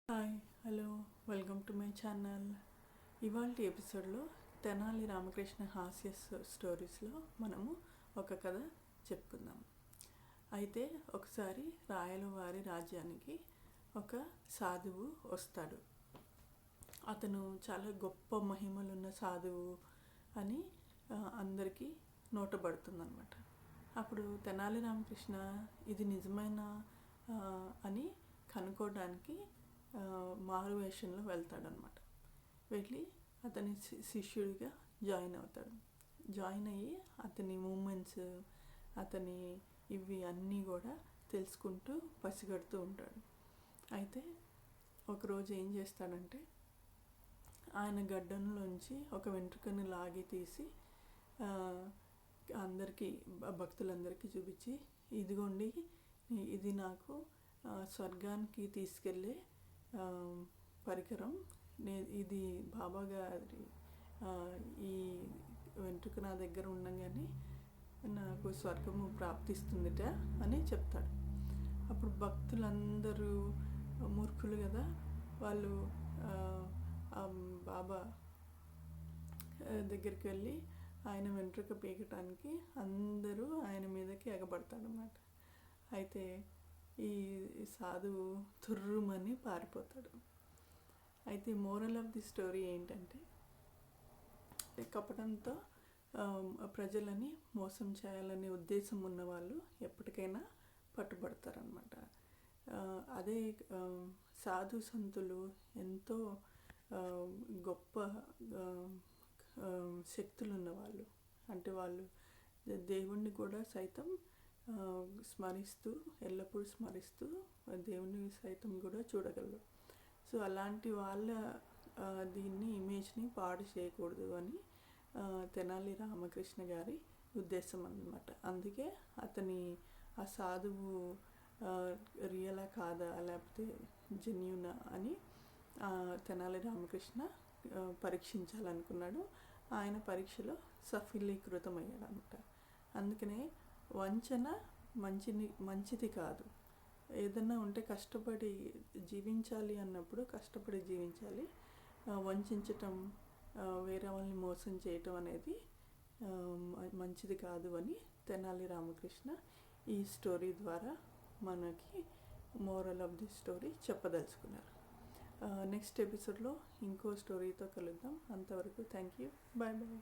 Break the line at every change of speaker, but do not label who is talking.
Hi hello welcome to my channel. ఇవాళ ఎపిసోడ్లో తెనాలి రామకృష్ణ హాస్య స్టోరీస్లో మనము ఒక కథ చెప్పుకుందాం. అయితే ఒకసారి రాయలవారి రాజ్యానికి ఒక సాధువు వస్తాడు. అతను చాలా గొప్ప మహిమలున్న సాధువు అని అందరికీ నోటబడుతుందన్నమాట. అప్పుడు తెనాలి రామకృష్ణ ఇది నిజమైన అని కనుక్కోవడానికి మారువేషంలో వెళ్తాడనమాట. వెళ్ళి అతని శిష్యుడిగా జాయిన్ అవుతాడు. జాయిన్ అయ్యి అతని మూమెంట్స్, అతని ఇవి అన్నీ కూడా తెలుసుకుంటూ పసిగడుతూ ఉంటాడు. అయితే ఒకరోజు ఏం చేస్తాడంటే ఆయన గడ్డంలోంచి ఒక వెంట్రుకని లాగి తీసి అందరికీ భక్తులందరికీ చూపించి, ఇదిగోండి ఇది నాకు స్వర్గానికి తీసుకెళ్ళే పరికరం, ఇది బాబా గారి ఈ వెంట్రుక నా దగ్గర ఉండగానే నాకు స్వర్గము ప్రాప్తిస్తుందిట అని చెప్తాడు. అప్పుడు భక్తులందరూ మూర్ఖులు కదా, వాళ్ళు బాబా దగ్గరికి వెళ్ళి ఆయన వెంట్రుక పీకటానికి అందరూ ఆయన మీదకి ఎగబడతాడన్నమాట. అయితే ఈ సాధువు తుర్రుమని పారిపోతాడు. అయితే మోరల్ ఆఫ్ ది స్టోరీ ఏంటంటే, కపటంతో ప్రజలని మోసం చేయాలనే ఉద్దేశం ఉన్న వాళ్ళు ఎప్పటికైనా పట్టుబడతారనమాట. అదే సాధు సంతులు ఎంతో గొప్ప శక్తులు ఉన్నవాళ్ళు, అంటే వాళ్ళు దేవుణ్ణి కూడా సైతం స్మరిస్తూ, ఎల్లప్పుడూ స్మరిస్తూ దేవుని సైతం కూడా చూడగలరు. సో అలాంటి వాళ్ళ దీన్ని ఇమేజ్ని పాడు చేయకూడదు అని తెనాలి రామకృష్ణ గారి ఉద్దేశం అన్నమాట. అందుకే అతని ఆ సాధువు రియలా కాదా లేకపోతే జెన్యూనా అని తెనాలి రామకృష్ణ పరీక్షించాలనుకున్నాడు. ఆయన పరీక్షలో సఫలీకృతమయ్యాడు అనమాట. అందుకనే వంచన మంచిది కాదు. ఏదన్నా ఉంటే కష్టపడి జీవించాలి అన్నప్పుడు కష్టపడి జీవించాలి. వంచటం, వేరే వాళ్ళని మోసం చేయటం అనేది మంచిది కాదు అని తెనాలి రామకృష్ణ ఈ స్టోరీ ద్వారా మనకి మోరల్ ఆఫ్ ది స్టోరీ చెప్పదలుచుకున్నారు. నెక్స్ట్ ఎపిసోడ్లో ఇంకో స్టోరీతో కలుద్దాం. అంతవరకు థ్యాంక్ యూ, బాయ్ బాయ్.